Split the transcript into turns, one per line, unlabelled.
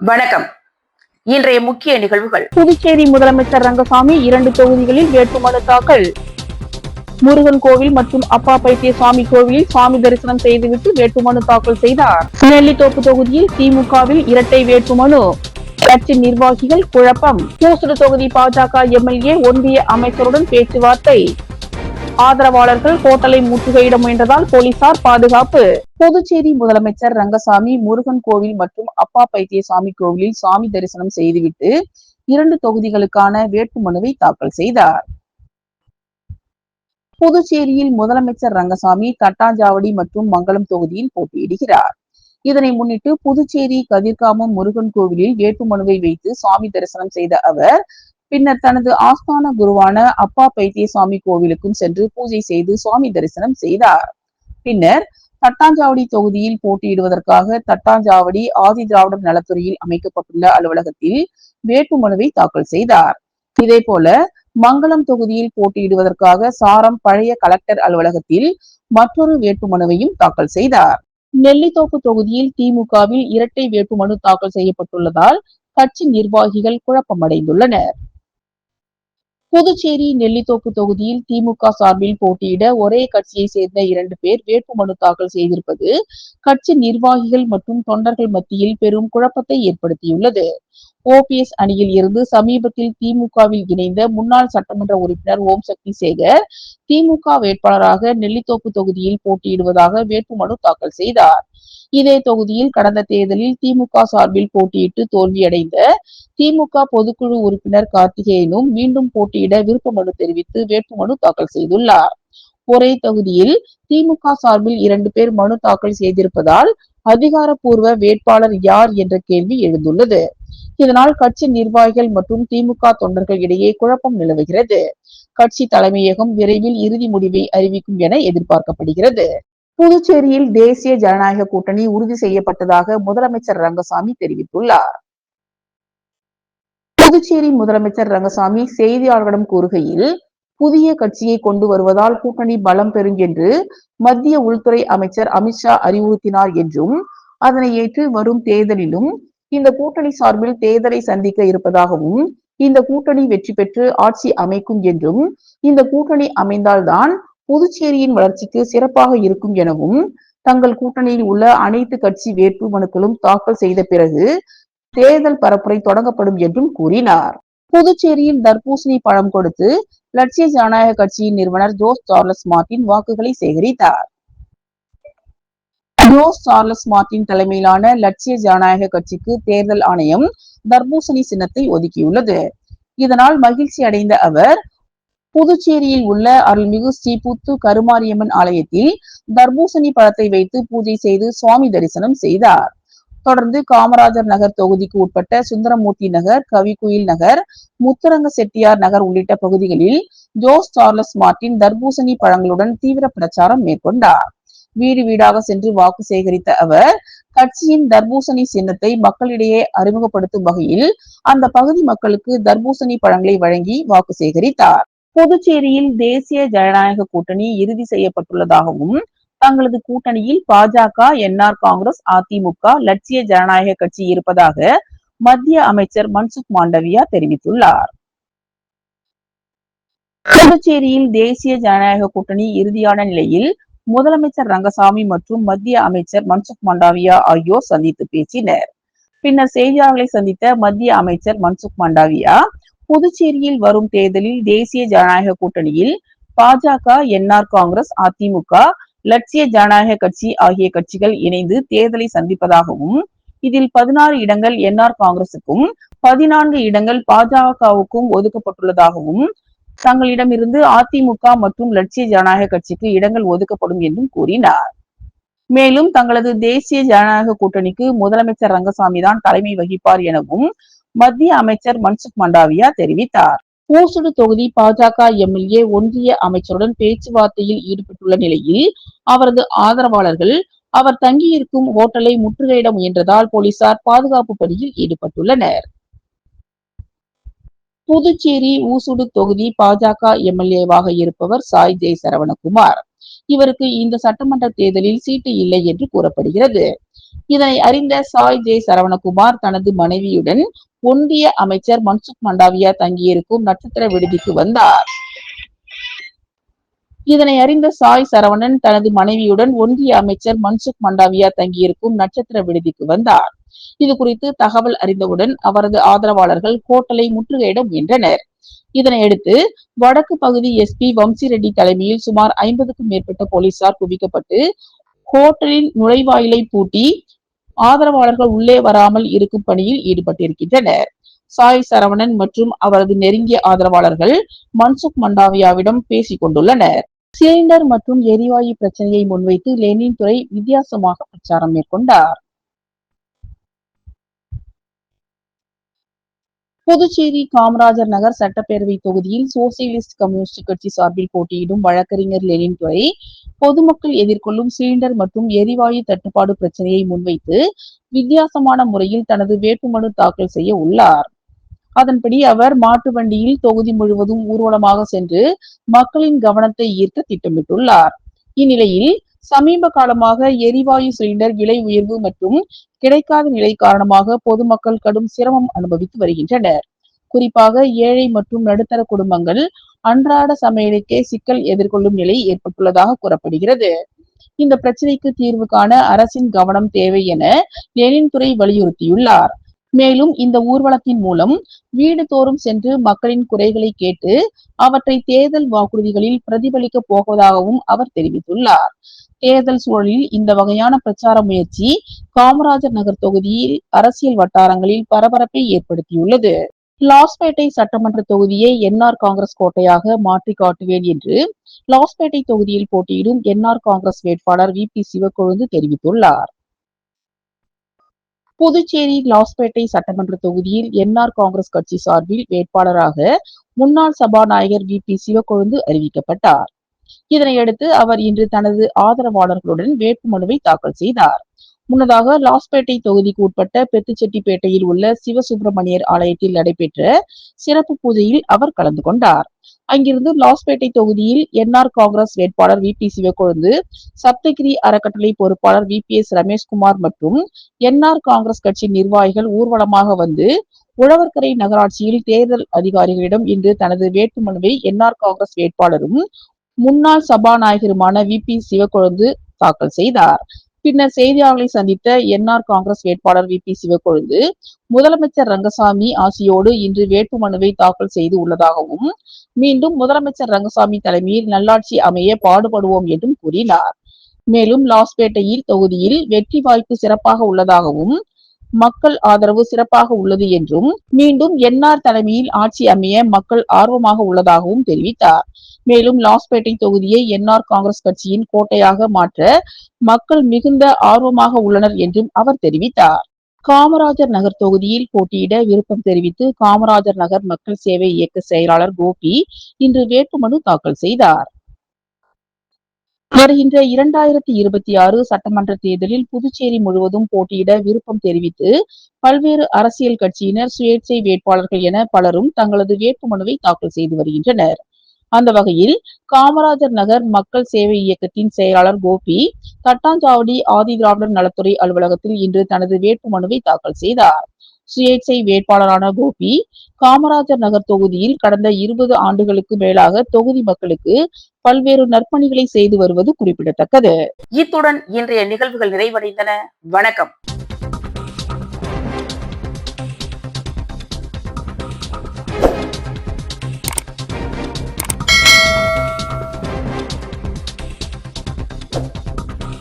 வணக்கம். இன்றைய முக்கிய நிகழ்வுகள்.
புதுச்சேரி முதலமைச்சர் ரங்கசாமி 2 தொகுதிகளில் வேட்புமனு தாக்கல். முருகன் கோவில் மற்றும் அப்பா பைத்தியசாமி கோவிலில் சாமி தரிசனம் செய்துவிட்டு வேட்புமனு தாக்கல் செய்தார். நெல்லித்தோப்பு தொகுதியில் திமுகவில் இரட்டை வேட்புமனு. கட்சி நிர்வாகிகள் குழப்பம். பூசுடு தொகுதி பாஜக எம்எல்ஏ ஒன்றிய அமைச்சருடன் பேச்சுவார்த்தை. ஆதரவாளர்கள் ஹோட்டலை முற்றுகையிட முயன்றதால் போலீசார் பாதுகாப்பு. புதுச்சேரி முதலமைச்சர் ரங்கசாமி முருகன் கோவில் மற்றும் அப்பா பைத்தியசாமி கோவிலில் சாமி தரிசனம் செய்துவிட்டு 2 தொகுதிகளுக்கான வேட்புமனுவை தாக்கல் செய்தார். புதுச்சேரியில் முதலமைச்சர் ரங்கசாமி தட்டாஞ்சாவடி மற்றும் மங்களம் தொகுதியில் போட்டியிடுகிறார். இதனை முன்னிட்டு புதுச்சேரி கதிர்காமம் முருகன் கோவிலில் வேட்புமனுவை வைத்து சாமி தரிசனம் செய்த அவர் பின்னர் தனது ஆஸ்தான குருவான அப்பா பைத்தியசாமி கோவிலுக்கும் சென்று பூஜை செய்து சுவாமி தரிசனம் செய்தார். பின்னர் தட்டாஞ்சாவடி தொகுதியில் போட்டியிடுவதற்காக தட்டாஞ்சாவடி ஆதி திராவிடர் நலத்துறையில் அமைக்கப்பட்டுள்ள அலுவலகத்தில் வேட்புமனுவை தாக்கல் செய்தார். இதேபோல மங்களம் தொகுதியில் போட்டியிடுவதற்காக சாரம் பழைய கலெக்டர் அலுவலகத்தில் மற்றொரு வேட்புமனுவையும் தாக்கல் செய்தார். நெல்லித்தோப்பு தொகுதியில் திமுகவில் இரட்டை வேட்புமனு தாக்கல் செய்யப்பட்டுள்ளதால் கட்சி நிர்வாகிகள் குழப்பமடைந்துள்ளனர். புதுச்சேரி நெல்லித்தோப்பு தொகுதியில் திமுக சார்பில் போட்டியிட ஒரே கட்சியை சேர்ந்த 2 பேர் வேட்புமனு தாக்கல் செய்திருப்பது கட்சி நிர்வாகிகள் மற்றும் தொண்டர்கள் மத்தியில் பெரும் குழப்பத்தை ஏற்படுத்தியுள்ளது. OPS அணியில் இருந்து சமீபத்தில் திமுகவில் இணைந்த முன்னாள் சட்டமன்ற உறுப்பினர் ஓம் சக்தி சேகர் திமுக வேட்பாளராக நெல்லித்தோப்பு தொகுதியில் போட்டியிடுவதாக வேட்புமனு தாக்கல் செய்தார். இதே தொகுதியில் கடந்த தேர்தலில் திமுக சார்பில் போட்டியிட்டு தோல்வியடைந்த திமுக பொதுக்குழு உறுப்பினர் கார்த்திகேயனும் மீண்டும் போட்டியிட விருப்ப மனு தெரிவித்து வேட்புமனு தாக்கல் செய்துள்ளார். ஒரே தொகுதியில் திமுக சார்பில் 2 பேர் மனு தாக்கல் செய்திருப்பதால் அதிகாரப்பூர்வ வேட்பாளர் யார் என்ற கேள்வி எழுந்துள்ளது. இதனால் கட்சி நிர்வாகிகள் மற்றும் திமுக தொண்டர்கள் இடையே குழப்பம் நிலவுகிறது. கட்சி தலைமையகம் விரைவில் இறுதி முடிவை அறிவிக்கும் என எதிர்பார்க்கப்படுகிறது. புதுச்சேரியில் தேசிய ஜனநாயக கூட்டணி உறுதி செய்யப்பட்டதாக முதலமைச்சர் ரங்கசாமி தெரிவித்துள்ளார். புதுச்சேரி முதலமைச்சர் ரங்கசாமி செய்தியாளர்களிடம் கூறுகையில், புதிய கட்சியை கொண்டு வருவதால் கூட்டணி பலம் பெறும் என்று மத்திய உள்துறை அமைச்சர் அமித்ஷா அறிவுறுத்தினார் என்றும், அதனை ஏற்று வரும் தேர்தலிலும் இந்த கூட்டணி சார்பில் தேர்தலை சந்திக்க இருப்பதாகவும், இந்த கூட்டணி வெற்றி பெற்று ஆட்சி அமைக்கும் என்றும், இந்த கூட்டணி அமைந்தால்தான் புதுச்சேரியின் வளர்ச்சிக்கு சிறப்பாக இருக்கும் எனவும், தங்கள் கூட்டணியில் உள்ள அனைத்து கட்சி வேட்பு மனுக்களும் தாக்கல் செய்த பிறகு தேர்தல் பரப்புரை தொடங்கப்படும் என்றும் கூறினார். புதுச்சேரியில் தர்பூசணி பழம் கொடுத்து லட்சிய ஜனநாயக கட்சியின் நிறுவனர் ஜோஸ் சார்லஸ் மார்டின் வாக்குகளை சேகரித்தார். ஜோஸ் சார்லஸ் மார்டின் தலைமையிலான லட்சிய ஜனநாயக கட்சிக்கு தேர்தல் ஆணையம் தர்பூசணி சின்னத்தை ஒதுக்கியுள்ளது. இதனால் மகிழ்ச்சி அடைந்த அவர் புதுச்சேரியில் உள்ள அருள்மிகு ஸ்ரீபுத்து கருமாரியம்மன் ஆலயத்தில் தர்பூசணி பழத்தை வைத்து பூஜை செய்து சுவாமி தரிசனம் செய்தார். தொடர்ந்து காமராஜர் நகர் தொகுதிக்கு உட்பட்ட சுந்தரமூர்த்தி நகர், கவிக்குயில் நகர், முத்துரங்க செட்டியார் நகர் உள்ளிட்ட பகுதிகளில் ஜோஸ் சார்லஸ் மார்டின் தர்பூசணி பழங்களுடன் தீவிர பிரச்சாரம் மேற்கொண்டார். வீடு வீடாக சென்று வாக்கு சேகரித்த அவர் கட்சியின் தர்பூசணி சின்னத்தை மக்களிடையே அறிமுகப்படுத்தும் வகையில் அந்த பகுதி மக்களுக்கு தர்பூசணி பழங்களை வழங்கி வாக்கு சேகரித்தார். புதுச்சேரியில் தேசிய ஜனநாயக கூட்டணி இறுதி செய்யப்பட்டுள்ளதாகவும், தங்களது கூட்டணியில் பாஜக, NR காங்கிரஸ், அதிமுக, லட்சிய ஜனநாயக கட்சி இருப்பதாக மத்திய அமைச்சர் மன்சுக் மாண்டவியா தெரிவித்துள்ளார். புதுச்சேரியில் தேசிய ஜனநாயக கூட்டணி இறுதியான நிலையில் முதலமைச்சர் ரங்கசாமி மற்றும் மத்திய அமைச்சர் மன்சுக் மாண்டவியா ஆகியோர் சந்தித்து பேசினர். பின்னர் செய்தியாளர்களை சந்தித்த மத்திய அமைச்சர் மன்சுக் மாண்டவியா, புதுச்சேரியில் வரும் தேர்தலில் தேசிய ஜனநாயக கூட்டணியில் பாஜக, NR காங்கிரஸ், அதிமுக, லட்சிய ஜனநாயக கட்சி ஆகிய கட்சிகள் இணைந்து தேர்தலை சந்திப்பதாகவும், இதில் 16 இடங்கள் NR காங்கிரசுக்கும் 14 இடங்கள் பாஜகவுக்கும் ஒதுக்கப்பட்டுள்ளதாகவும், தங்களிடமிருந்து அதிமுக மற்றும் லட்சிய ஜனநாயக கட்சிக்கு இடங்கள் ஒதுக்கப்படும் என்றும் கூறினார். மேலும் தங்களது தேசிய ஜனநாயக கூட்டணிக்கு முதலமைச்சர் ரங்கசாமி தான் தலைமை வகிப்பார் எனவும் மத்திய அமைச்சர் மன்சுக் மாண்டவியா தெரிவித்தார். பூசுடு தொகுதி பாஜக எம்எல்ஏ ஒன்றிய அமைச்சருடன் பேச்சுவார்த்தையில் ஈடுபட்டுள்ள நிலையில் அவரது ஆதரவாளர்கள் அவர் தங்கியிருக்கும் ஹோட்டலை முற்றுகையிட முயன்றதால் போலீசார் பாதுகாப்பு பணியில் ஈடுபட்டுள்ளனர். புதுச்சேரி ஊசுடு தொகுதி பாஜக எம்எல்ஏவாக இருப்பவர் சாய் ஜெய் சரவணகுமார். இவருக்கு இந்த சட்டமன்ற தேர்தலில் சீட்டு இல்லை என்று கூறப்படுகிறது. இதனை அறிந்த சாய் ஜே சரவணகுமார் தனது மனைவியுடன் ஒன்றிய அமைச்சர் மன்சுக் மண்டாவியா தங்கியிருக்கும் நட்சத்திர விடுதிக்கு வந்தார். இதனை அறிந்த சாய் சரவணன் தனது மனைவியுடன் ஒன்றிய அமைச்சர் மன்சுக் மண்டாவியா தங்கியிருக்கும் நட்சத்திர விடுதிக்கு வந்தார். இது குறித்து தகவல் அறிந்தவுடன் அவரது ஆதரவாளர்கள் ஹோட்டலை முற்றுகையிட முயன்றனர். இதனையடுத்து வடக்கு பகுதி எஸ்பி வம்சி ரெட்டி தலைமையில் சுமார் 50க்கும் மேற்பட்ட போலீசார் குவிக்கப்பட்டு ஹோட்டலின் நுழைவாயிலை பூட்டி ஆதரவாளர்கள் உள்ளே வராமல் இருக்கும் பணியில் ஈடுபட்டிருக்கின்றனர். சாய் சரவணன் மற்றும் அவரது நெருங்கிய ஆதரவாளர்கள் மன்சுக் மண்டாவியாவிடம் பேசிக் கொண்டுள்ளனர். சிலிண்டர் மற்றும் எரிவாயு பிரச்சனையை முன்வைத்து லெனின் துரை வித்தியாசமாக பிரச்சாரம் மேற்கொண்டார். புதுச்சேரி காமராஜர் நகர் சட்டப்பேரவை தொகுதியில் சோசியலிஸ்ட் கம்யூனிஸ்ட் கட்சி சார்பில் போட்டியிடும் வழக்கறிஞர் லெனின் துரை பொதுமக்கள் எதிர்கொள்ளும் சிலிண்டர் மற்றும் எரிவாயு தட்டுப்பாடு பிரச்சனையை முன்வைத்து வித்தியாசமான முறையில் தனது வேட்புமனு தாக்கல் செய்ய உள்ளார். அதன்படி அவர் மாட்டு வண்டியில் தொகுதி முழுவதும் ஊர்வலமாக சென்று மக்களின் கவனத்தை ஈர்க்க திட்டமிட்டுள்ளார். இந்நிலையில் சமீப காலமாக எரிவாயு சிலிண்டர் விலை உயர்வு மற்றும் கிடைக்காத நிலை காரணமாக பொதுமக்கள் கடும் சிரமம் அனுபவித்து வருகின்றனர். குறிப்பாக ஏழை மற்றும் நடுத்தர குடும்பங்கள் அன்றாட சமையலுக்கே சிக்கல் எதிர்கொள்ளும் நிலை ஏற்பட்டுள்ளதாக கூறப்படுகிறது. இந்த பிரச்சனைக்கு தீர்வு காண அரசின் கவனம் தேவை என லெனின் துரை வலியுறுத்தியுள்ளார். மேலும் இந்த ஊர்வலத்தின் மூலம் வீடு தோறும் சென்று மக்களின் குறைகளை கேட்டு அவற்றை தேர்தல் வாக்குறுதிகளில் பிரதிபலிக்க போவதாகவும் அவர் தெரிவித்துள்ளார். தேர்தல் சூழலில் இந்த வகையான பிரச்சார முயற்சி காமராஜர் நகர் தொகுதியில் அரசியல் வட்டாரங்களில் பரபரப்பை ஏற்படுத்தியுள்ளது. லாஸ்பேட்டை சட்டமன்ற தொகுதியை என்ஆர் காங்கிரஸ் கோட்டையாக மாற்றி காட்டுவேன் என்று லாஸ்பேட்டை தொகுதியில் போட்டியிடும் என்ஆர் காங்கிரஸ் வேட்பாளர் வி பி சிவக்கொழுந்து தெரிவித்துள்ளார். புதுச்சேரி லாஸ்பேட்டை சட்டமன்ற தொகுதியில் என்ஆர் காங்கிரஸ் கட்சி சார்பில் வேட்பாளராக முன்னாள் சபாநாயகர் வி பி சிவக்கொழுந்து அறிவிக்கப்பட்டார். இதனையடுத்து அவர் இன்று தனது ஆதரவாளர்களுடன் வேட்புமனுவை தாக்கல் செய்தார். முன்னதாக லாஸ்பேட்டை தொகுதிக்கு உட்பட்ட பெத்துச்செட்டிப்பேட்டையில் உள்ள சிவசுப்பிரமணியர் ஆலயத்தில் நடைபெற்ற சிறப்பு பூஜையில் அவர் கலந்து கொண்டார். அங்கிருந்து லாஸ்பேட்டை தொகுதியில் என்ஆர் காங்கிரஸ் வேட்பாளர் வி பி சிவக்கொழுந்து, சப்தகிரி அறக்கட்டளை பொறுப்பாளர் வி பி எஸ் ரமேஷ்குமார் மற்றும் என்ஆர் காங்கிரஸ் கட்சி நிர்வாகிகள் ஊர்வலமாக வந்து உழவர்கரை நகராட்சியில் தேர்தல் அதிகாரிகளிடம் இன்று தனது வேட்புமனுவை என்ஆர் காங்கிரஸ் வேட்பாளரும் முன்னாள் சபாநாயகருமான வி பி சிவக்கொழுந்து தாக்கல் செய்தார். பின்னர் செய்தியாளர்களை சந்தித்த என்ஆர் காங்கிரஸ் வேட்பாளர் வி பி சிவக்கொழுந்து, முதலமைச்சர் ரங்கசாமி ஆசியோடு இன்று வேட்புமனுவை தாக்கல் செய்து உள்ளதாகவும் மீண்டும் முதலமைச்சர் ரங்கசாமி தலைமையில் நல்லாட்சி அமைய பாடுபடுவோம் என்றும் கூறினார். மேலும் லாஸ்பேட்டையில் தொகுதியில் வெற்றி வாய்ப்பு சிறப்பாக உள்ளதாகவும் மக்கள் ஆதரவு சிறப்பாக உள்ளது என்றும் மீண்டும் என்ஆர் தலைமையில் ஆட்சி அமைய மக்கள் ஆர்வமாக உள்ளதாகவும் தெரிவித்தார். மேலும் லாஸ்பேட்டை தொகுதியை என்ஆர் காங்கிரஸ் கட்சியின் கோட்டையாக மாற்ற மக்கள் மிகுந்த ஆர்வமாக உள்ளனர் என்றும் அவர் தெரிவித்தார். காமராஜர் நகர் தொகுதியில் போட்டியிட விருப்பம் தெரிவித்து காமராஜர் நகர் மக்கள் சேவை இயக்க செயலாளர் கோபி இன்று வேட்புமனு தாக்கல் செய்தார். வருகின்ற 2026 சட்டமன்ற தேர்தலில் புதுச்சேரி முழுவதும் போட்டியிட விருப்பம் தெரிவித்து பல்வேறு அரசியல் கட்சியினர், சுயேட்சை வேட்பாளர்கள் என பலரும் தங்களது வேட்புமனுவை தாக்கல் செய்து வருகின்றனர். அந்த வகையில் காமராஜர் நகர் மக்கள் சேவை இயக்கத்தின் செயலாளர் கோபி தட்டாஞ்சாவடி ஆதி திராவிடர் நலத்துறை அலுவலகத்தில் இன்று தனது வேட்புமனுவை தாக்கல் செய்தார். சுயேட்சை வேட்பாளரான கோபி காமராஜர் நகர் தொகுதியில் கடந்த 20 ஆண்டுகளுக்கு மேலாக தொகுதி மக்களுக்கு பல்வேறு நற்பணிகளை செய்து வருவது குறிப்பிடத்தக்கது.
இத்துடன் இன்றைய நிகழ்வுகள் நிறைவடைந்தன. வணக்கம்.